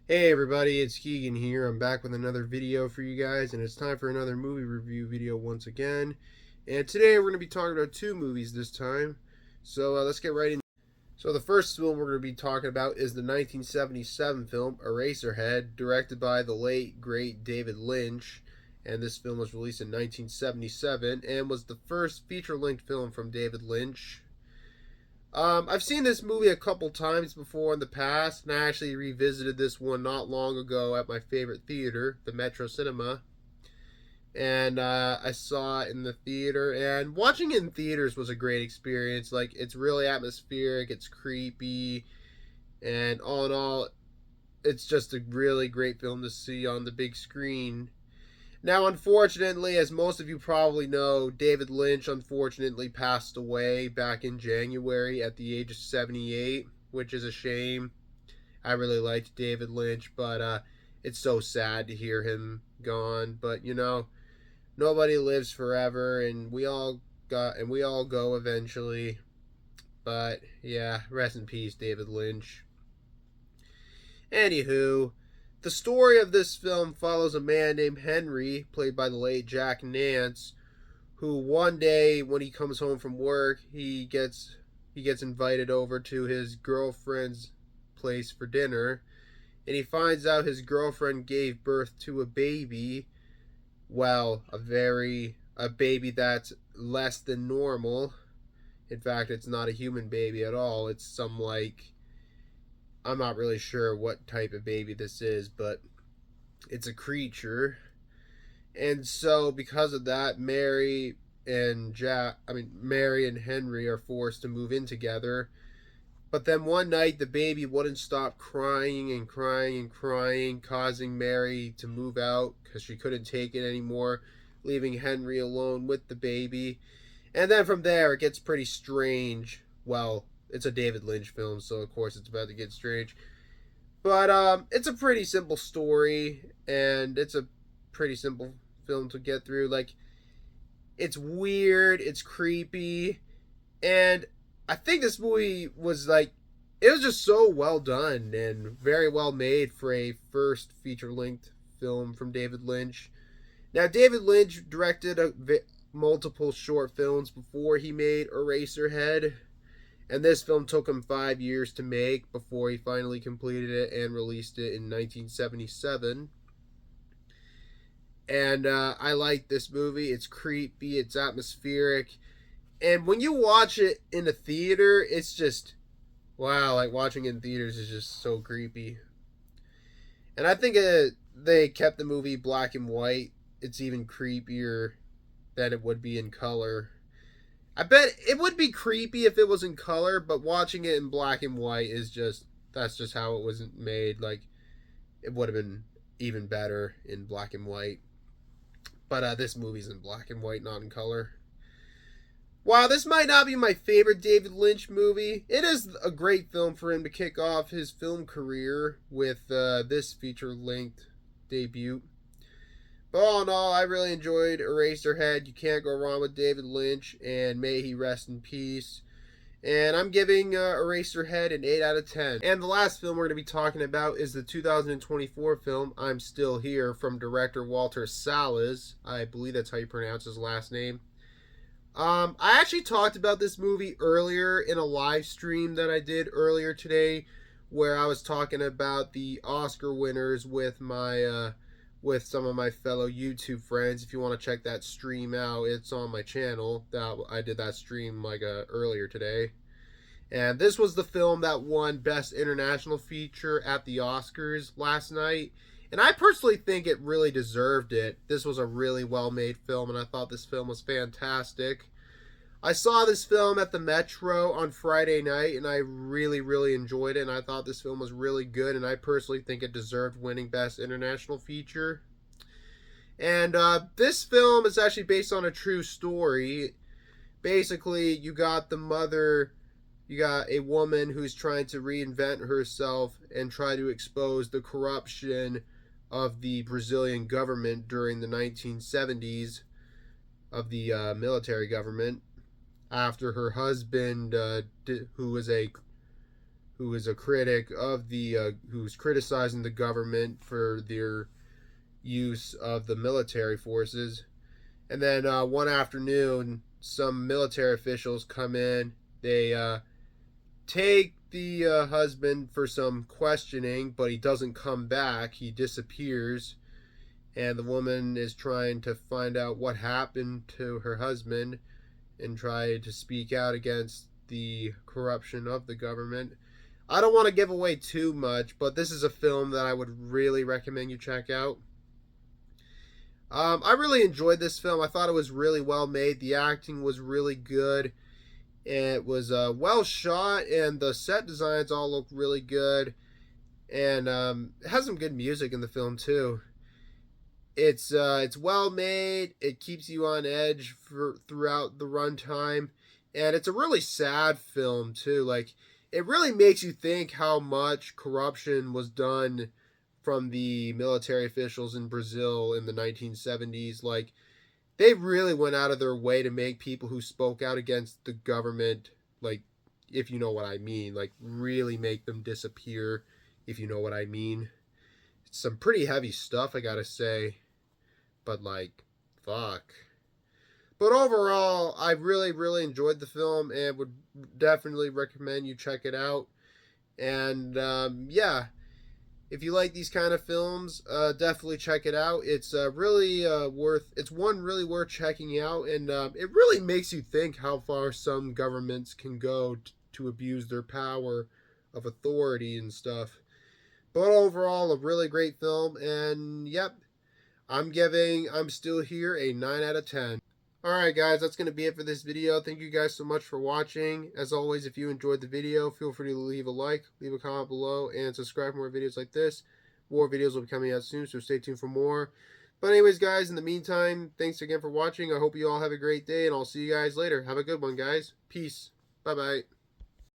Hey everybody, it's Keagan here. I'm back with another video for you guys, and it's time for another movie review video once again. And today we're going to be talking about two movies this time. So let's get right in. So the first film we're going to be talking about is the 1977 film Eraserhead, directed by the late great David Lynch. And this film was released in 1977 and was the first feature-length film from David Lynch. I've seen this movie a couple times before in the past, and I actually revisited this one not long ago at my favorite theater, the Metro Cinema. And I saw it in the theater, and watching it in theaters was a great experience. Like, it's really atmospheric, it's creepy, and all in all, it's just a really great film to see on the big screen. Now, unfortunately, as most of you probably know, David Lynch unfortunately passed away back in January at the age of 78, which is a shame. I really liked David Lynch, but it's so sad to hear him gone. But nobody lives forever, and we all go eventually. But yeah, rest in peace, David Lynch. Anywho, the story of this film follows a man named Henry, played by the late Jack Nance, who one day when he comes home from work, he gets invited over to his girlfriend's place for dinner, and he finds out his girlfriend gave birth to a baby. Well, a baby that's less than normal. In fact, it's not a human baby at all. It's some I'm not really sure what type of baby this is, but it's a creature. And so because of that, Mary and Henry are forced to move in together. But then one night the baby wouldn't stop crying and crying and crying, causing Mary to move out because she couldn't take it anymore, leaving Henry alone with the baby. And then from there it gets pretty strange. Well, it's a David Lynch film, so of course it's about to get strange. But it's a pretty simple story, and it's a pretty simple film to get through. Like, it's weird, it's creepy, and I think this movie was it was just so well done and very well made for a first feature length film from David Lynch. Now, David Lynch directed multiple short films before he made Eraserhead, and this film took him 5 years to make before he finally completed it and released it in 1977. And I like this movie. It's creepy, it's atmospheric, and when you watch it in a theater, it's just wow. Like, watching it in theaters is just so creepy. And I think they kept the movie black and white. It's even creepier than it would be in color. I bet it would be creepy if it was in color, but watching it in black and white is just that's just how it was made. Like, it would have been even better in black and white. But this movie's in black and white, not in color. While this might not be my favorite David Lynch movie, it is a great film for him to kick off his film career with this feature-length debut. But all in all, I really enjoyed Eraserhead. You can't go wrong with David Lynch, and may he rest in peace. And I'm giving Eraserhead an 8 out of 10. And the last film we're going to be talking about is the 2024 film I'm Still Here from director Walter Salles. I believe that's how you pronounce his last name. I actually talked about this movie earlier in a live stream that I did earlier today, where I was talking about the Oscar winners with with some of my fellow YouTube friends. If you want to check that stream out, it's on my channel. That I did that stream earlier today. And this was the film that won Best International Feature at the Oscars last night. And I personally think it really deserved it. This was a really well-made film, and I thought this film was fantastic. I saw this film at the Metro on Friday night, and I really, really enjoyed it, and I thought this film was really good, and I personally think it deserved winning Best International Feature. And this film is actually based on a true story. Basically, you got a woman who's trying to reinvent herself and try to expose the corruption of the Brazilian government during the 1970s, of the military government, after her husband, who was a who is a critic of who's criticizing the government for their use of the military forces. And then one afternoon, some military officials come in. They take the husband for some questioning, but he doesn't come back. He disappears, and the woman is trying to find out what happened to her husband and try to speak out against the corruption of the government. I don't want to give away too much, but this is a film that I would really recommend you check out. I really enjoyed this film. I thought it was really well made. The acting was really good. It was well shot, and the set designs all look really good. And it has some good music in the film too. It's well made. It keeps you on edge for throughout the runtime, and it's a really sad film too. Like, it really makes you think how much corruption was done from the military officials in Brazil in the 1970s. Like, they really went out of their way to make people who spoke out against the government, like, if you know what I mean, like, really make them disappear, if you know what I mean. It's some pretty heavy stuff, I gotta say. But, like, fuck. But overall, I really, really enjoyed the film and would definitely recommend you check it out. And, yeah, if you like these kind of films, definitely check it out. It's really it's one really worth checking out, and it really makes you think how far some governments can go to abuse their power of authority and stuff. But overall, a really great film, and yep, I'm Still Here a 9 out of 10. Alright guys, that's going to be it for this video. Thank you guys so much for watching. As always, if you enjoyed the video, feel free to leave a like, leave a comment below, and subscribe for more videos like this. More videos will be coming out soon, so stay tuned for more. But anyways guys, in the meantime, thanks again for watching. I hope you all have a great day, and I'll see you guys later. Have a good one, guys. Peace. Bye-bye.